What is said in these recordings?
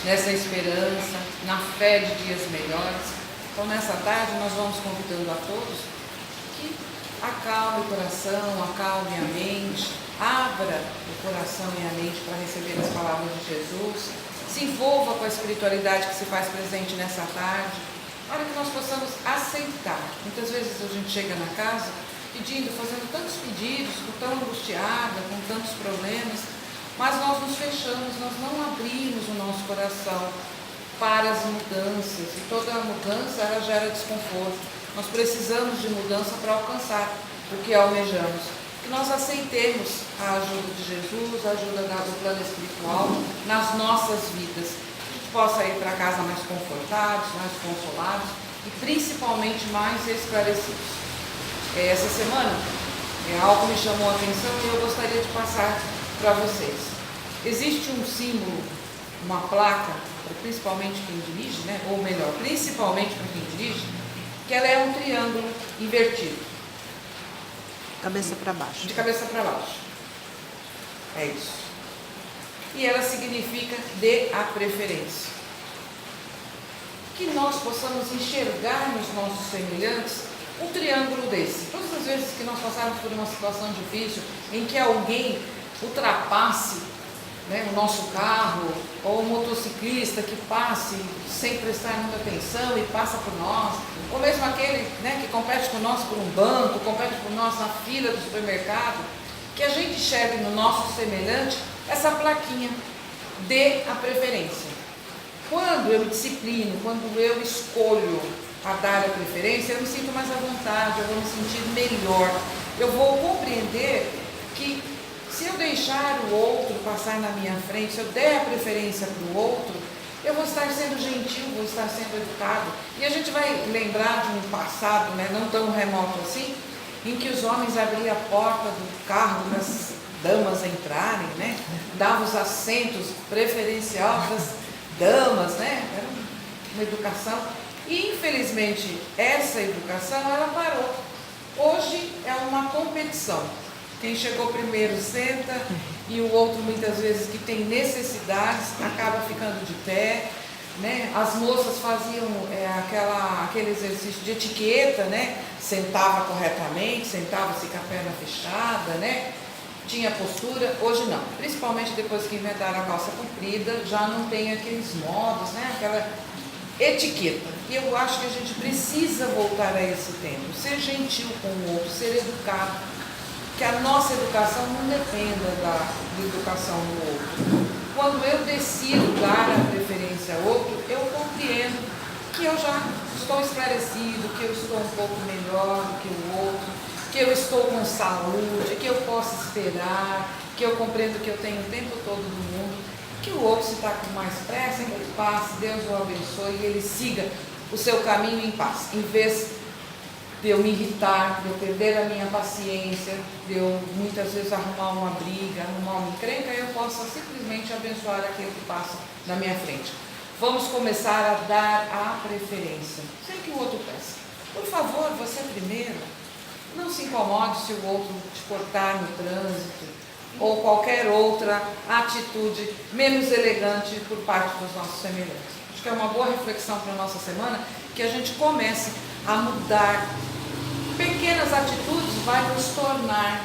nessa esperança, na fé de dias melhores. Então, nessa tarde, nós vamos convidando a todos que acalme o coração, acalme a mente, abra o coração e a mente para receber as palavras de Jesus, se envolva com a espiritualidade que se faz presente nessa tarde, para que nós possamos aceitar. Muitas vezes a gente chega na casa pedindo, fazendo tantos pedidos, tão angustiada, com tantos problemas, mas nós nos fechamos, nós não abrimos o nosso coração para as mudanças, e toda mudança ela gera desconforto. Nós precisamos de mudança para alcançar o que almejamos. Que nós aceitemos a ajuda de Jesus, a ajuda do plano espiritual nas nossas vidas. Que a gente possa ir para casa mais confortados, mais consolados e principalmente mais esclarecidos. Essa semana, algo me chamou a atenção e eu gostaria de passar para vocês. Existe um símbolo, uma placa, principalmente quem dirige, ou melhor, principalmente para quem dirige, que ela é um triângulo invertido. Cabeça para baixo. De cabeça para baixo. É isso. E ela significa dê a preferência. Que nós possamos enxergar nos nossos semelhantes um triângulo desse. Todas as vezes que nós passarmos por uma situação difícil, em que alguém ultrapasse o nosso carro, ou um motociclista que passe sem prestar muita atenção e passa por nós, ou mesmo aquele que compete com nós por um banco, compete por nós na fila do supermercado, que a gente enxergue no nosso semelhante essa plaquinha, dê a preferência. Quando eu me disciplino, quando eu escolho a dar a preferência, eu me sinto mais à vontade, eu vou me sentir melhor, eu vou compreender que se eu deixar o outro passar na minha frente, se eu der a preferência para o outro, eu vou estar sendo gentil, vou estar sendo educado. E a gente vai lembrar de um passado, não tão remoto assim, em que os homens abriam a porta do carro para as damas entrarem, davam os assentos preferenciais para as damas, era uma educação. E infelizmente essa educação ela parou. Hoje é uma competição. Quem chegou primeiro senta e o outro muitas vezes que tem necessidades acaba ficando de pé, As moças faziam aquele exercício de etiqueta, Sentava corretamente, sentava-se com a perna fechada, Tinha postura. Hoje não, principalmente depois que inventaram a calça comprida, já não tem aqueles modos, Aquela etiqueta. E eu acho que a gente precisa voltar a esse tempo, ser gentil com o outro, ser educado. Que a nossa educação não dependa da educação do outro. Quando eu decido dar a preferência ao outro, eu compreendo que eu já estou esclarecido, que eu estou um pouco melhor do que o outro, que eu estou com saúde, que eu posso esperar, que eu compreendo que eu tenho o tempo todo do mundo, que o outro, se está com mais pressa, que ele passe, Deus o abençoe e ele siga o seu caminho em paz, em vez de eu me irritar, de eu perder a minha paciência, de eu muitas vezes arrumar uma briga, arrumar uma encrenca, eu possa simplesmente abençoar aquele que passa na minha frente. Vamos começar a dar a preferência, sem que o outro peça. Por favor, você primeiro, não se incomode se o outro te cortar no trânsito, ou qualquer outra atitude menos elegante por parte dos nossos semelhantes. Acho que é uma boa reflexão para a nossa semana, que a gente comece a mudar. Pequenas atitudes vai nos tornar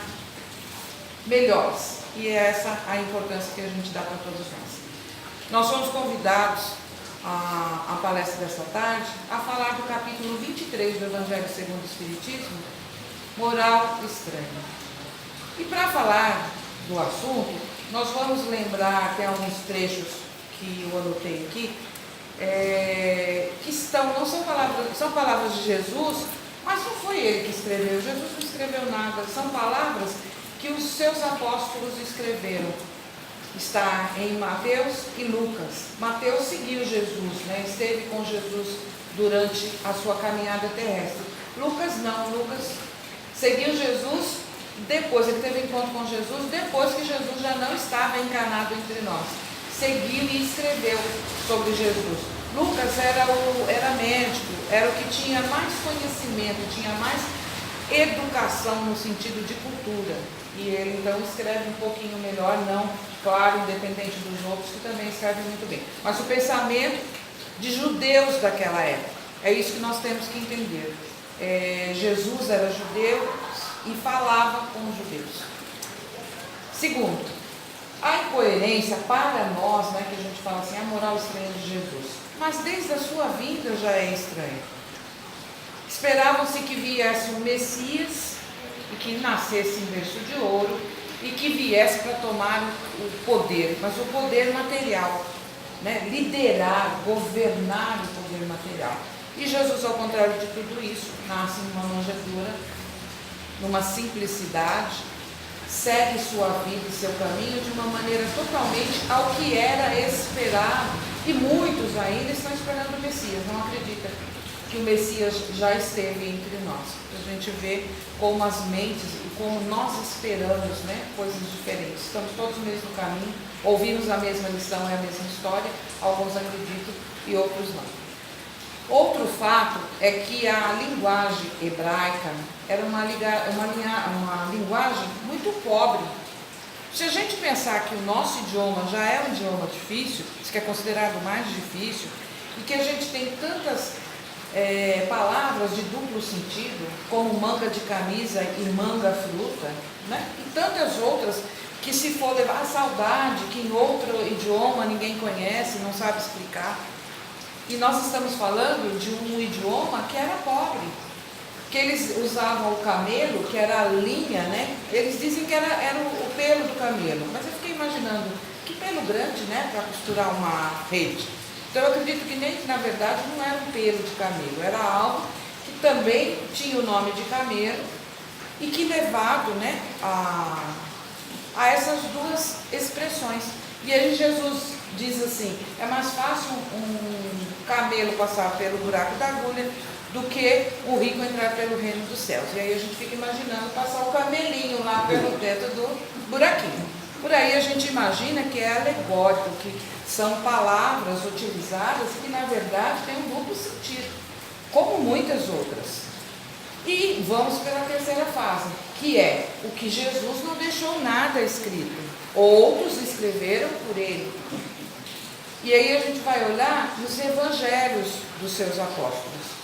melhores. E é essa a importância que a gente dá para todos nós. Nós somos convidados à palestra desta tarde a falar do capítulo 23 do Evangelho segundo o Espiritismo, Moral Estranha. E para falar do assunto, nós vamos lembrar, tem alguns trechos que eu anotei aqui, que não são palavras de Jesus, mas não foi ele que escreveu. Jesus não escreveu nada, são palavras que os seus apóstolos escreveram. Está em Mateus e Lucas. Mateus seguiu Jesus, esteve com Jesus durante a sua caminhada terrestre. Lucas não, Lucas seguiu Jesus depois, ele teve encontro com Jesus depois que Jesus já não estava encarnado entre nós. Seguiu e escreveu sobre Jesus. Lucas era médico, era o que tinha mais conhecimento, tinha mais educação no sentido de cultura. E ele então escreve um pouquinho melhor, não, claro, independente dos outros, que também escrevem muito bem. Mas o pensamento de judeus daquela época, é isso que nós temos que entender. Jesus era judeu e falava com os judeus. Segundo, a incoerência para nós, né, que a gente fala assim, a moral estranha de Jesus, mas desde a sua vinda já é estranha. Esperavam-se que viesse um Messias e que nascesse em berço de ouro e que viesse para tomar o poder, mas o poder material, né? Liderar, governar o poder material. E Jesus, ao contrário de tudo isso, nasce numa manjedoura, numa simplicidade, segue sua vida e seu caminho de uma maneira totalmente ao que era esperado, e muitos ainda estão esperando o Messias, não acreditam que o Messias já esteve entre nós. A gente vê como as mentes e como nós esperamos, né, coisas diferentes. Estamos todos no mesmo caminho, ouvimos a mesma lição, é a mesma história, alguns acreditam e outros não. Outro fato é que a linguagem hebraica era uma linguagem muito pobre. Se a gente pensar que o nosso idioma já é um idioma difícil, isso que é considerado mais difícil, e que a gente tem tantas palavras de duplo sentido, como manga de camisa e manga fruta, né? E tantas outras que, se for levar a saudade, que em outro idioma ninguém conhece, não sabe explicar. E nós estamos falando de um idioma que era pobre, que eles usavam o camelo, que era a linha, né? Eles dizem que era o pelo do camelo, mas eu fiquei imaginando, que pelo grande, né, para costurar uma rede. Então eu acredito que nem, na verdade, não era um pelo de camelo, era algo que também tinha o nome de camelo e que levado, né, a essas duas expressões. E aí Jesus diz assim, é mais fácil um camelo passar pelo buraco da agulha do que o rico entrar pelo reino dos céus. E aí a gente fica imaginando passar o camelinho lá pelo teto do buraquinho. Por aí a gente imagina que é alegórico, que são palavras utilizadas que na verdade têm um duplo sentido, como muitas outras. E vamos pela terceira fase, que é o que Jesus não deixou nada escrito, outros escreveram por ele. E aí a gente vai olhar nos evangelhos dos seus apóstolos.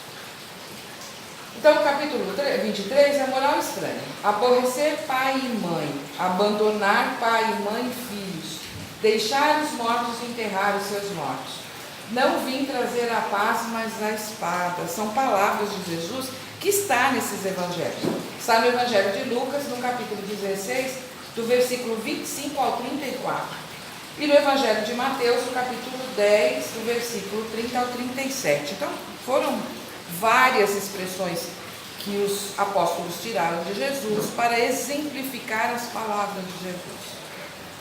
Então, no capítulo 23 é a moral estranha. Aborrecer pai e mãe, abandonar pai e mãe e filhos, deixar os mortos enterrar os seus mortos. Não vim trazer a paz, mas a espada. São palavras de Jesus que está nesses evangelhos. Está no evangelho de Lucas, no capítulo 16, do versículo 25 ao 34. E no evangelho de Mateus, no capítulo 10, do versículo 30 ao 37. Então, foram várias expressões que os apóstolos tiraram de Jesus para exemplificar as palavras de Jesus.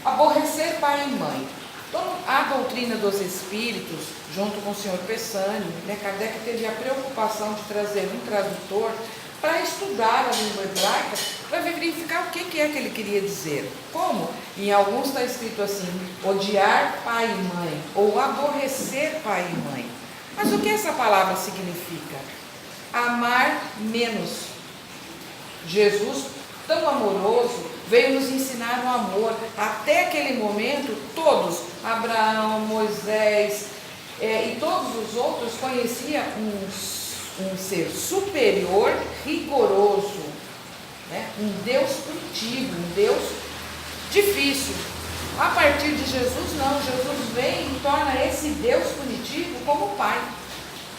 Aborrecer pai e mãe. Então, a doutrina dos espíritos, junto com o senhor Pessani, né, Kardec teve a preocupação de trazer um tradutor para estudar a língua hebraica, para verificar o que é que ele queria dizer. Como? Em alguns está escrito assim, odiar pai e mãe, ou aborrecer pai e mãe. Mas o que essa palavra significa? Amar menos. Jesus, tão amoroso, veio nos ensinar o amor. Até aquele momento, todos, Abraão, Moisés e todos os outros, conheciam um ser superior, rigoroso, né? Um Deus punitivo, um Deus difícil. A partir de Jesus, não. Jesus vem e torna esse Deus punitivo como Pai.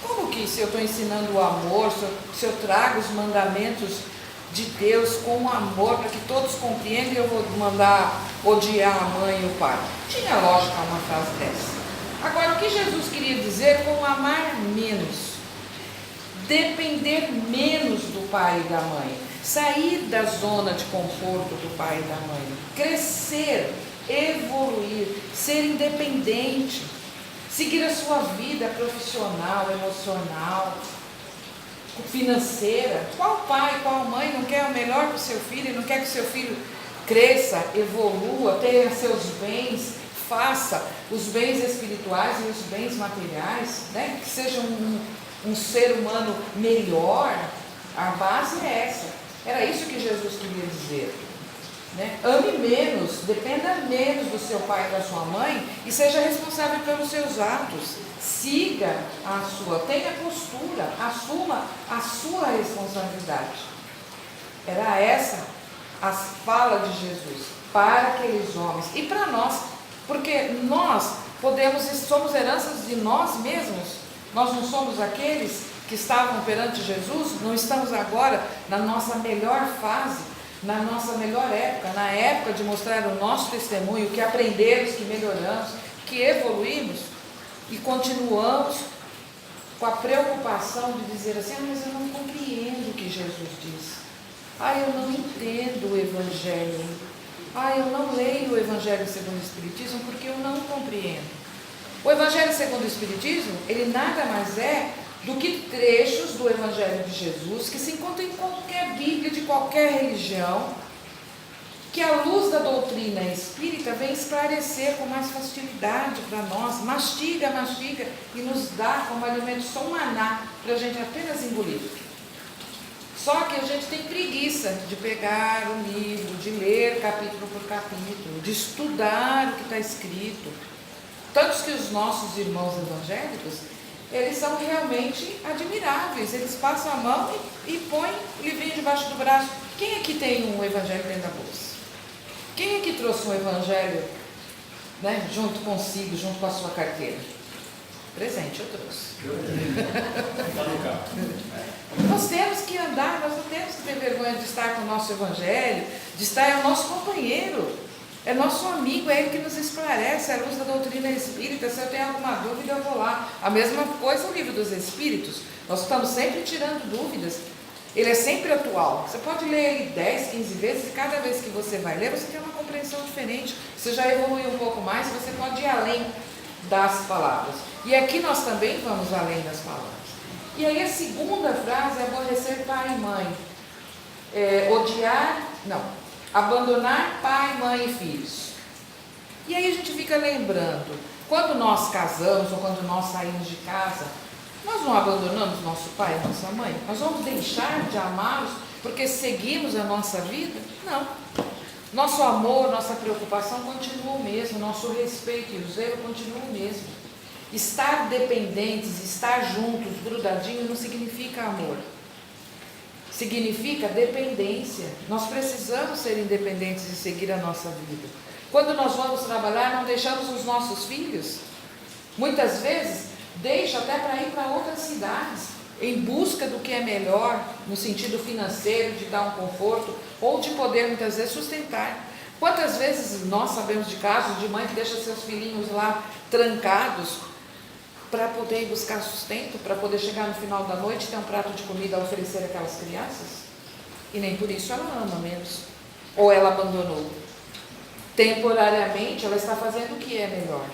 Como que, se eu estou ensinando o amor, se eu trago os mandamentos de Deus com amor, para que todos compreendam, eu vou mandar odiar a mãe e o pai? Tinha lógica uma frase dessa. Agora, o que Jesus queria dizer com amar menos? Depender menos do pai e da mãe, sair da zona de conforto do pai e da mãe, crescer, evoluir, ser independente, seguir a sua vida profissional, emocional, financeira. Qual pai, qual mãe não quer o melhor para o seu filho, não quer que o seu filho cresça, evolua, tenha seus bens, faça os bens espirituais e os bens materiais, né? Que seja um ser humano melhor? A base é essa. Era isso que Jesus queria dizer, né? Ame menos, dependa menos do seu pai e da sua mãe e seja responsável pelos seus atos. Siga tenha postura, assuma a sua responsabilidade. Era essa a fala de Jesus para aqueles homens e para nós, porque nós somos heranças de nós mesmos. Nós não somos aqueles que estavam perante Jesus, não estamos agora na nossa melhor fase, na nossa melhor época, na época de mostrar o nosso testemunho, que aprendemos, que melhoramos, que evoluímos e continuamos com a preocupação de dizer assim: mas eu não compreendo o que Jesus diz, eu não entendo o Evangelho, eu não leio o Evangelho segundo o Espiritismo porque eu não compreendo. O Evangelho segundo o Espiritismo, ele nada mais é do que trechos do Evangelho de Jesus que se encontram em qualquer Bíblia de qualquer religião, que a luz da doutrina espírita vem esclarecer com mais facilidade para nós, mastiga e nos dá como alimento só um maná para a gente apenas engolir. Só que a gente tem preguiça de pegar o livro, de ler capítulo por capítulo, de estudar o que está escrito. Tantos que os nossos irmãos evangélicos, eles são realmente admiráveis. Eles passam a mão e põem o livrinho debaixo do braço. Quem aqui tem um evangelho dentro da bolsa? Quem aqui trouxe um evangelho, né, junto consigo, junto com a sua carteira? Presente, eu trouxe. Nós temos que andar, nós não temos que ter vergonha de estar com o nosso evangelho, de estar, é o nosso companheiro, é nosso amigo, é ele que nos esclarece a luz da doutrina espírita. Se eu tenho alguma dúvida, eu vou lá. A mesma coisa o livro dos Espíritos, nós estamos sempre tirando dúvidas, ele é sempre atual. Você pode ler ele 10, 15 vezes, e cada vez que você vai ler, você tem uma compreensão diferente. Você já evoluiu um pouco mais, você pode ir além das palavras. E aqui nós também vamos além das palavras. E aí a segunda frase é aborrecer pai e mãe. Abandonar pai, mãe e filhos. E aí a gente fica lembrando, quando nós casamos ou quando nós saímos de casa, nós não abandonamos nosso pai e nossa mãe? Nós vamos deixar de amá-los porque seguimos a nossa vida? Não. Nosso amor, nossa preocupação continua o mesmo, nosso respeito e o zelo continua o mesmo. Estar dependentes, estar juntos, grudadinhos, não significa amor. Significa dependência. Nós precisamos ser independentes e seguir a nossa vida. Quando nós vamos trabalhar, não deixamos os nossos filhos. Muitas vezes, deixa até para ir para outras cidades, em busca do que é melhor, no sentido financeiro, de dar um conforto, ou de poder, muitas vezes, sustentar. Quantas vezes nós sabemos de casos de mãe que deixa seus filhinhos lá trancados, para poder ir buscar sustento, para poder chegar no final da noite e ter um prato de comida a oferecer àquelas crianças? E nem por isso ela ama menos, ou ela abandonou. Temporariamente ela está fazendo o que é melhor.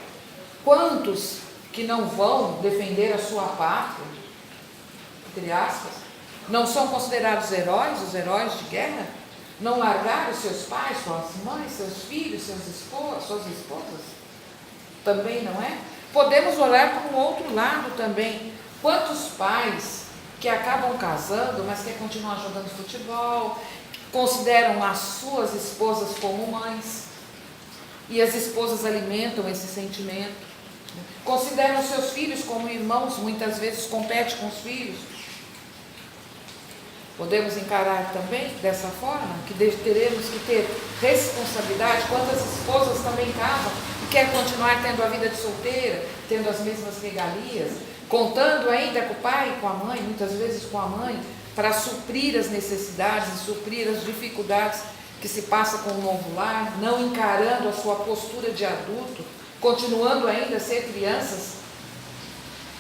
Quantos que não vão defender a sua pátria, entre aspas, não são considerados heróis, os heróis de guerra? Não largaram seus pais, suas mães, seus filhos, suas esposas? Também não é? Podemos olhar para um outro lado também. Quantos pais que acabam casando, mas querem continuar jogando futebol, consideram as suas esposas como mães, e as esposas alimentam esse sentimento, consideram seus filhos como irmãos, muitas vezes competem com os filhos. Podemos encarar também dessa forma, que teremos que ter responsabilidade. Quantas esposas também casam e querem continuar tendo a vida de solteira, tendo as mesmas regalias, contando ainda com o pai e com a mãe, muitas vezes com a mãe, para suprir as necessidades e suprir as dificuldades que se passa com o novo lar, não encarando a sua postura de adulto, continuando ainda a ser crianças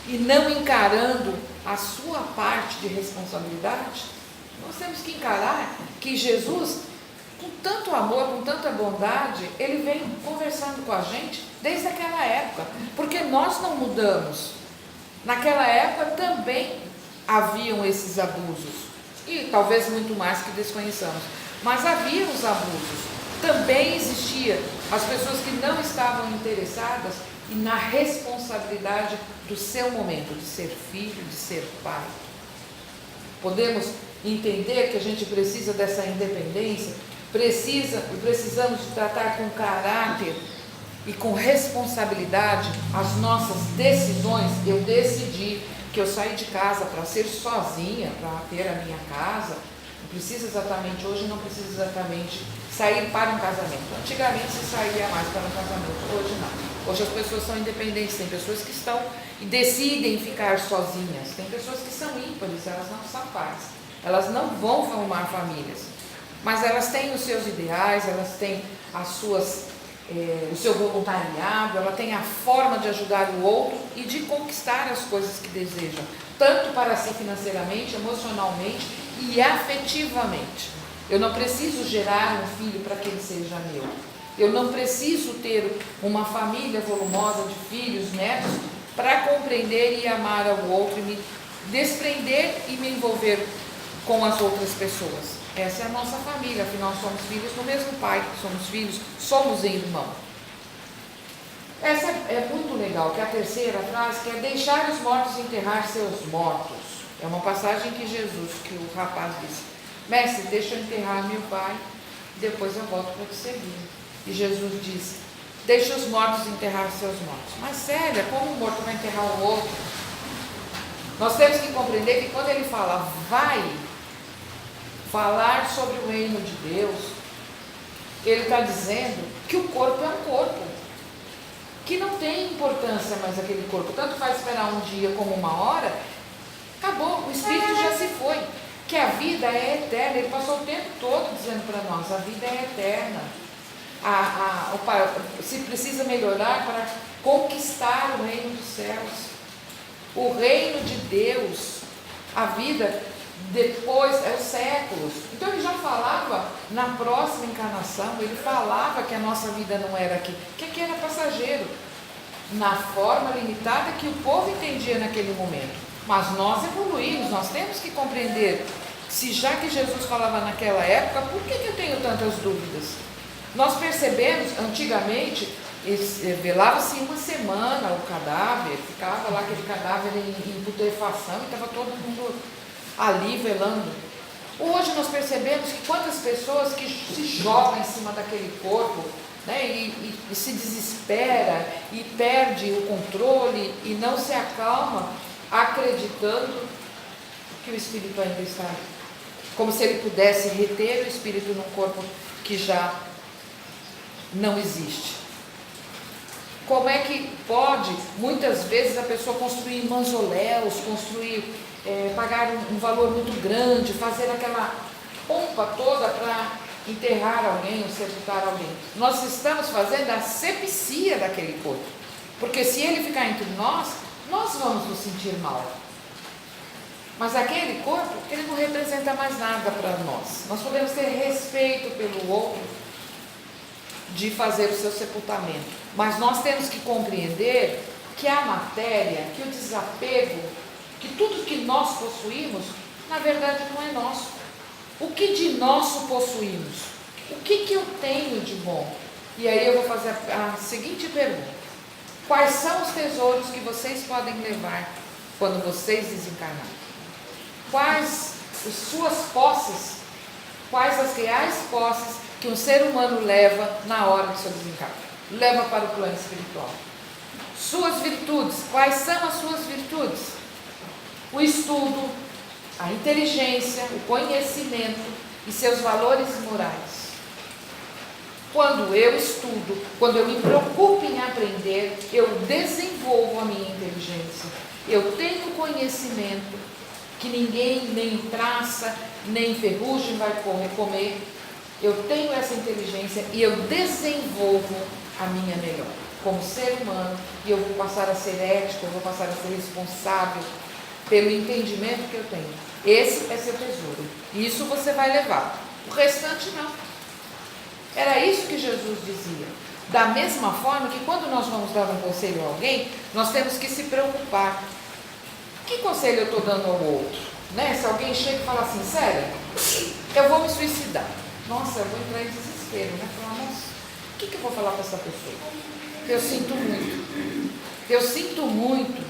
e não encarando a sua parte de responsabilidade. Nós temos que encarar que Jesus, com tanto amor, com tanta bondade, ele vem conversando com a gente desde aquela época, porque nós não mudamos. Naquela época também haviam esses abusos, e talvez muito mais que desconheçamos, mas havia os abusos, também existia as pessoas que não estavam interessadas e na responsabilidade do seu momento, de ser filho, de ser pai. Podemos entender que a gente precisa dessa independência, precisamos de tratar com caráter e com responsabilidade as nossas decisões. Eu decidi que eu saí de casa para ser sozinha, para ter a minha casa. Não precisa exatamente, hoje não precisa exatamente sair para um casamento. Antigamente se saía mais para um casamento, hoje não. Hoje as pessoas são independentes, tem pessoas que estão e decidem ficar sozinhas, tem pessoas que são ímpares, elas não são pais, elas não vão formar famílias, mas elas têm os seus ideais, elas têm as suas, o seu voluntariado, ela tem a forma de ajudar o outro e de conquistar as coisas que desejam, tanto para si financeiramente, emocionalmente e afetivamente. Eu não preciso gerar um filho para que ele seja meu. Eu não preciso ter uma família volumosa de filhos, netos, para compreender e amar ao outro, e me desprender e me envolver com as outras pessoas. Essa é a nossa família, afinal somos filhos do mesmo pai, somos filhos, somos irmãos. Essa é muito legal, que a terceira frase, que é deixar os mortos enterrar seus mortos. É uma passagem que o rapaz disse: mestre, deixa eu enterrar meu pai, depois eu volto para te servir. E Jesus disse: deixa os mortos enterrar seus mortos. Mas Célia, como um morto vai enterrar o outro? Nós temos que compreender que quando ele fala vai falar sobre o reino de Deus, ele está dizendo que o corpo é um corpo, que não tem importância mais aquele corpo, tanto faz esperar um dia como uma hora, acabou, o espírito já se foi, que a vida é eterna. Ele passou o tempo todo dizendo para nós: a vida é eterna, se precisa melhorar para conquistar o reino dos céus, o reino de Deus, a vida depois é os séculos. Então ele já falava na próxima encarnação, ele falava que a nossa vida não era aqui, que era passageiro, na forma limitada que o povo entendia naquele momento. Mas nós evoluímos, nós temos que compreender, se já que Jesus falava naquela época, por que eu tenho tantas dúvidas? Nós percebemos, antigamente, velava-se uma semana o cadáver, ficava lá aquele cadáver em putrefação e estava todo mundo ali velando. Hoje nós percebemos que quantas pessoas que se jogam em cima daquele corpo, né, e se desespera e perde o controle e não se acalma, acreditando que o espírito ainda está ali, como se ele pudesse reter o espírito num corpo que já não existe. Como é que pode, muitas vezes, a pessoa construir mausoléus, pagar um valor muito grande, fazer aquela pompa toda para enterrar alguém ou sepultar alguém? Nós estamos fazendo a asepsia daquele corpo, porque se ele ficar entre nós vamos nos sentir mal. Mas aquele corpo, ele não representa mais nada para nós. Nós podemos ter respeito pelo outro, de fazer o seu sepultamento, mas nós temos que compreender que a matéria, que o desapego, que tudo que nós possuímos, na verdade não é nosso. O que de nosso possuímos? O que eu tenho de bom? E aí eu vou fazer a seguinte pergunta: quais são os tesouros que vocês podem levar quando vocês desencarnarem? Quais as suas posses? Quais as reais posses que um ser humano leva na hora do seu desencarne? Leva para o plano espiritual. Suas virtudes, quais são as suas virtudes? O estudo, a inteligência, o conhecimento e seus valores morais. Quando eu estudo, quando eu me preocupo em aprender, eu desenvolvo a minha inteligência. Eu tenho conhecimento que ninguém, nem traça, nem ferrugem vai comer. Eu tenho essa inteligência e eu desenvolvo a minha melhor como ser humano, e eu vou passar a ser ético, eu vou passar a ser responsável pelo entendimento que eu tenho. Esse é seu tesouro, e isso você vai levar, o restante não. Era isso que Jesus dizia. Da mesma forma que quando nós vamos dar um conselho a alguém, nós temos que se preocupar. Que conselho eu estou dando ao outro? Né? Se alguém chega e fala assim: sério, eu vou me suicidar. Nossa, eu vou entrar em desespero, né? Falar: nossa, o que eu vou falar para essa pessoa? Eu sinto muito. Eu sinto muito,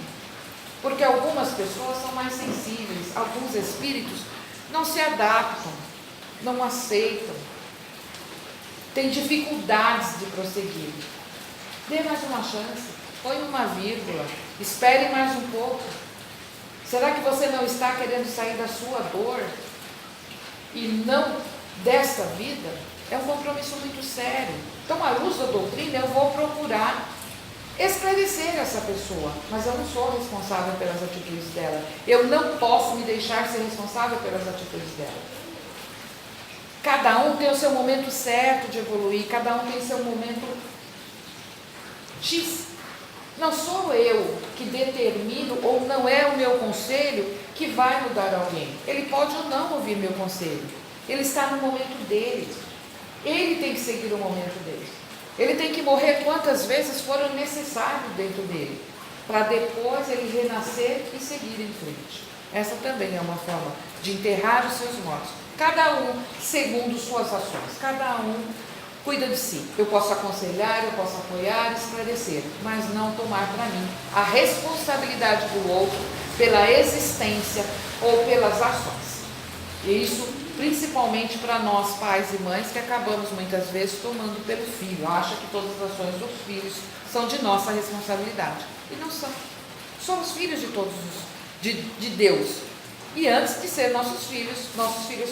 porque algumas pessoas são mais sensíveis, alguns espíritos não se adaptam, não aceitam, têm dificuldades de prosseguir. Dê mais uma chance, põe uma vírgula, espere mais um pouco. Será que você não está querendo sair da sua dor e não desta vida? É um compromisso muito sério. Então, à luz da doutrina, eu vou procurar esclarecer essa pessoa, mas eu não sou responsável pelas atitudes dela. Eu não posso me deixar ser responsável pelas atitudes dela. Cada um tem o seu momento certo de evoluir, cada um tem seu momento X. Não sou eu que determino, ou não é o meu conselho que vai mudar alguém. Ele pode ou não ouvir meu conselho. Ele está no momento dele. Ele tem que seguir o momento dele. Ele tem que morrer quantas vezes forem necessários dentro dele, para depois ele renascer e seguir em frente. Essa também é uma forma de enterrar os seus mortos. Cada um segundo suas ações. Cada um cuida de si. Eu posso aconselhar, eu posso apoiar, esclarecer, mas não tomar para mim a responsabilidade do outro pela existência ou pelas ações. E isso principalmente para nós, pais e mães, que acabamos muitas vezes tomando pelo filho. Acha que todas as ações dos filhos são de nossa responsabilidade. E não são. Somos filhos de todos de Deus. E antes de ser nossos filhos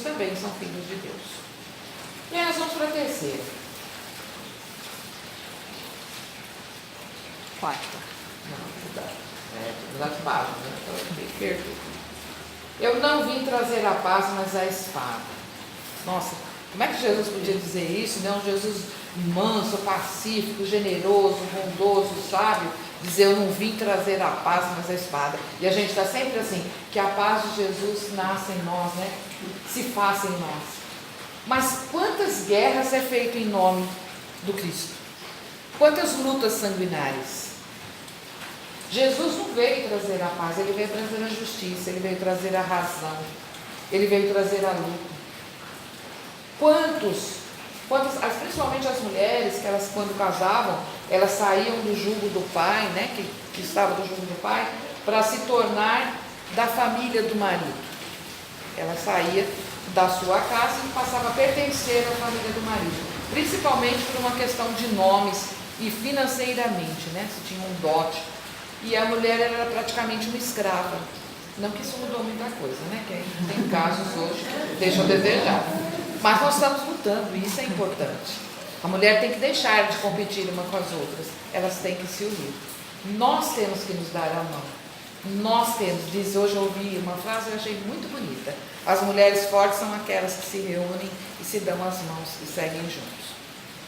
também são filhos de Deus. E aí nós vamos para a terceira. Quarta. Não, das páginas, né? Então eu fiquei perdido. Eu não vim trazer a paz, mas a espada. Nossa, como é que Jesus podia dizer isso? Não, Jesus manso, pacífico, generoso, bondoso, sábio, dizer eu não vim trazer a paz, mas a espada. E a gente está sempre assim, que a paz de Jesus nasce em nós, né? Se faça em nós. Mas quantas guerras é feito em nome do Cristo? Quantas lutas sanguinárias? Jesus não veio trazer a paz, ele veio trazer a justiça, ele veio trazer a razão, ele veio trazer a luta. Quantas, principalmente as mulheres, que elas quando casavam, elas saíam do jugo do pai, né, que estava do jugo do pai, para se tornar da família do marido. Ela saía da sua casa e passava a pertencer à família do marido, principalmente por uma questão de nomes e financeiramente, né, se tinha um dote. E a mulher era praticamente uma escrava. Não que isso mudou muita coisa, né? Que tem casos hoje que deixam a desejar. Mas nós estamos lutando e isso é importante. A mulher tem que deixar de competir uma com as outras. Elas têm que se unir. Nós temos que nos dar a mão. Nós temos, hoje eu ouvi uma frase que eu achei muito bonita. As mulheres fortes são aquelas que se reúnem e se dão as mãos e seguem juntos.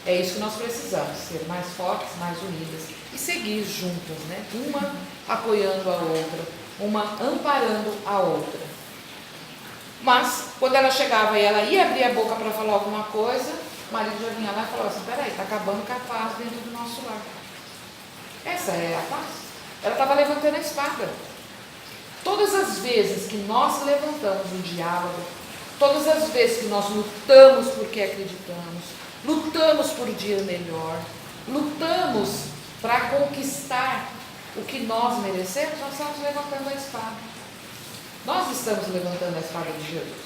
É isso que nós precisamos, ser mais fortes, mais unidas e seguir juntas, né? Uma apoiando a outra, uma amparando a outra. Mas, quando ela chegava e ela ia abrir a boca para falar alguma coisa, o marido já vinha lá e falava assim, peraí, está acabando com a paz dentro do nosso lar. Essa é a paz. Ela estava levantando a espada. Todas as vezes que nós levantamos o diálogo, todas as vezes que nós lutamos porque acreditamos, lutamos por um dia melhor, lutamos para conquistar o que nós merecemos, nós estamos levantando a espada. Nós estamos levantando a espada de Jesus.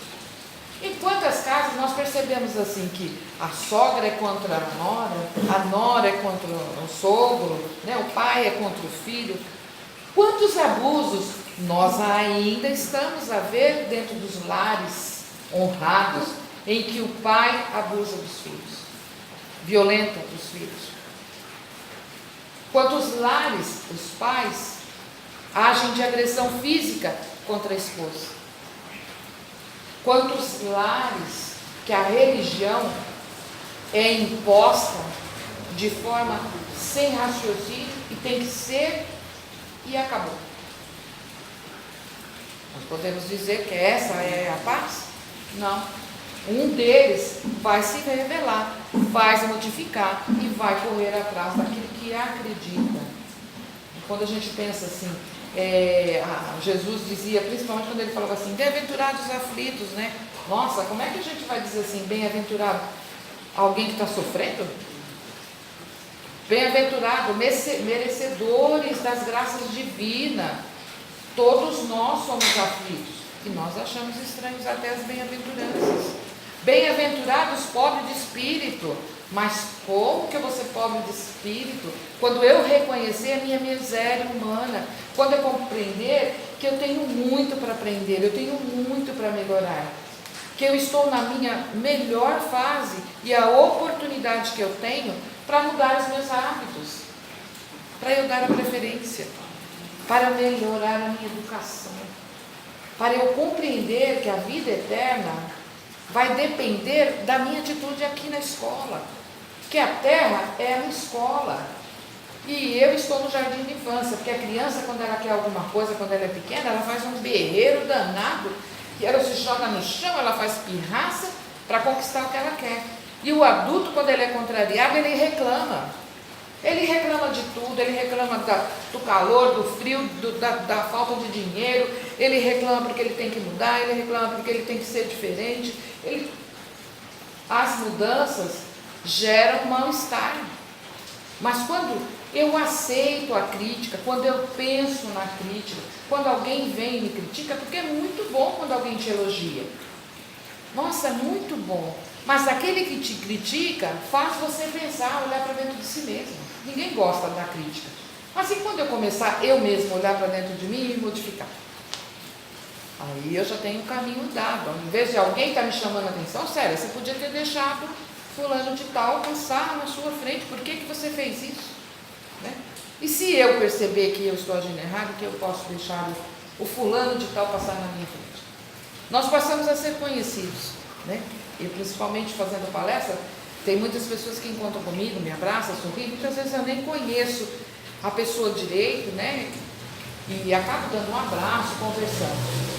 Em quantas casas nós percebemos assim que a sogra é contra a nora é contra o sogro, né? O pai é contra o filho. Quantos abusos nós ainda estamos a ver dentro dos lares honrados, em que o pai abusa dos filhos, violenta os filhos. Quantos lares os pais agem de agressão física contra a esposa. Quantos lares que a religião é imposta de forma sem raciocínio e tem que ser e acabou. Nós podemos dizer que essa é a paz? Não. Um deles vai se revelar, vai se modificar e vai correr atrás daquilo que acredita. E quando a gente pensa assim, Jesus dizia, principalmente quando ele falava assim, bem-aventurados os aflitos, né? Nossa, como é que a gente vai dizer assim, bem-aventurado alguém que está sofrendo? Bem-aventurado, merecedores das graças divinas. Todos nós somos aflitos. que nós achamos estranhos até as bem-aventuranças. Bem-aventurados pobres de espírito. Mas como que eu vou ser pobre de espírito? Quando eu reconhecer a minha miséria humana, quando eu compreender que eu tenho muito para aprender, eu tenho muito para melhorar, que eu estou na minha melhor fase e a oportunidade que eu tenho para mudar os meus hábitos, para eu dar a preferência, para melhorar a minha educação, para eu compreender que a vida eterna vai depender da minha atitude aqui na escola, que a terra é uma escola, e eu estou no jardim de infância, porque a criança, quando ela quer alguma coisa, quando ela é pequena, ela faz um berreiro danado, e ela se joga no chão, ela faz pirraça para conquistar o que ela quer. E o adulto, quando ele é contrariado, ele reclama. Ele reclama de tudo, ele reclama do calor, do frio, da falta de dinheiro, ele reclama porque ele tem que mudar, ele reclama porque ele tem que ser diferente. As mudanças geram mal-estar. Mas quando eu aceito a crítica, quando eu penso na crítica, quando alguém vem e me critica, porque é muito bom quando alguém te elogia. Nossa, é muito bom. Mas aquele que te critica faz você pensar, olhar para dentro de si mesmo. Ninguém gosta da crítica. Mas e quando eu começar eu mesmo a olhar para dentro de mim e modificar? Aí eu já tenho um caminho dado. Em vez de alguém estar me chamando a atenção, sério, você podia ter deixado fulano de tal passar na sua frente. Por que você fez isso? Né? E se eu perceber que eu estou agindo errado, que eu posso deixar o fulano de tal passar na minha frente? Nós passamos a ser conhecidos, né? E principalmente fazendo palestra, tem muitas pessoas que encontram comigo, me abraçam, sorriem, muitas vezes eu nem conheço a pessoa direito, né? E acabo dando um abraço, conversando.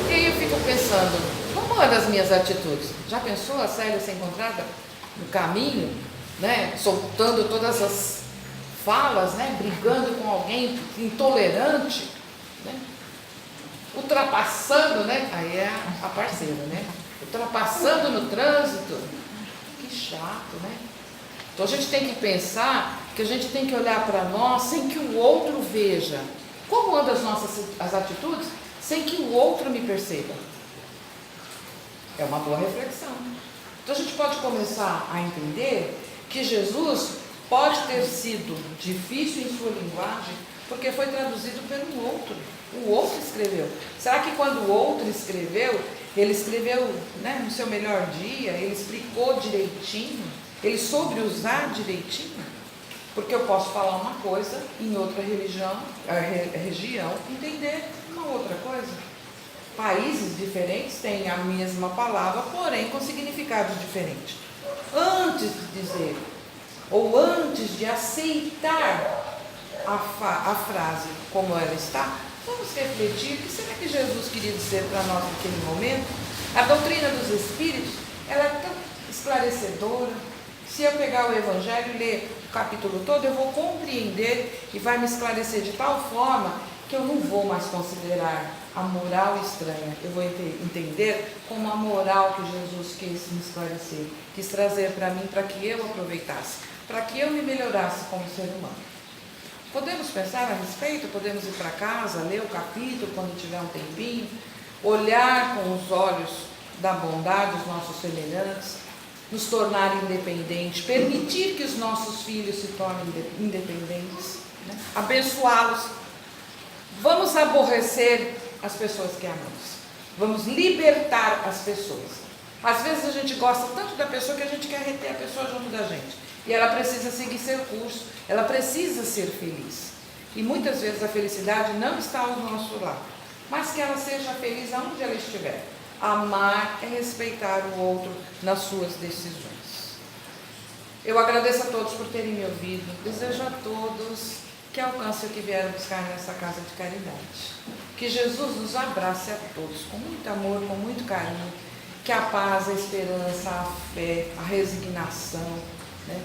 E aí eu fico pensando, como uma das minhas atitudes? Já pensou a Célia ser encontrada no caminho, né? Soltando todas as falas, né? Brigando com alguém intolerante, né? Ultrapassando, né? Aí é a parceira, né? Ultrapassando no trânsito. Que chato, né? Então a gente tem que pensar que a gente tem que olhar para nós sem que o outro veja. Como andam as atitudes sem que o outro me perceba? É uma boa reflexão. Então a gente pode começar a entender que Jesus pode ter sido difícil em sua linguagem porque foi traduzido pelo outro. O outro escreveu. Será que quando o outro escreveu, ele escreveu, né, no seu melhor dia, ele explicou direitinho, ele soube usar direitinho? Porque eu posso falar uma coisa em outra região, entender uma outra coisa. Países diferentes têm a mesma palavra, porém com significados diferentes. Antes de dizer, ou antes de aceitar a frase como ela está, vamos refletir, o que será que Jesus queria dizer para nós naquele momento? A doutrina dos Espíritos, ela é tão esclarecedora. Se eu pegar o Evangelho e ler o capítulo todo, eu vou compreender e vai me esclarecer de tal forma que eu não vou mais considerar a moral estranha. Eu vou entender como a moral que Jesus quis me esclarecer, quis trazer para mim, para que eu aproveitasse, para que eu me melhorasse como ser humano. Podemos pensar a respeito, podemos ir para casa, ler o capítulo quando tiver um tempinho, olhar com os olhos da bondade os nossos semelhantes, nos tornar independentes, permitir que os nossos filhos se tornem independentes, né? Abençoá-los. Vamos aborrecer as pessoas que amamos, vamos libertar as pessoas. Às vezes a gente gosta tanto da pessoa que a gente quer reter a pessoa junto da gente. E ela precisa seguir seu curso, ela precisa ser feliz. E muitas vezes a felicidade não está ao nosso lado, mas que ela seja feliz aonde ela estiver. Amar é respeitar o outro nas suas decisões. Eu agradeço a todos por terem me ouvido, desejo a todos que alcancem o que vieram buscar nessa casa de caridade. Que Jesus nos abrace a todos com muito amor, com muito carinho, que a paz, a esperança, a fé, a resignação, né?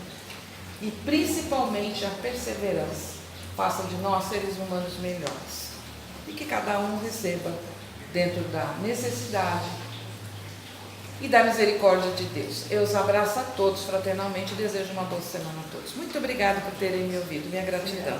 E principalmente a perseverança faça de nós seres humanos melhores, e que cada um receba dentro da necessidade e da misericórdia de Deus. Eu os abraço a todos fraternalmente e desejo uma boa semana a todos. Muito obrigada por terem me ouvido. Minha gratidão.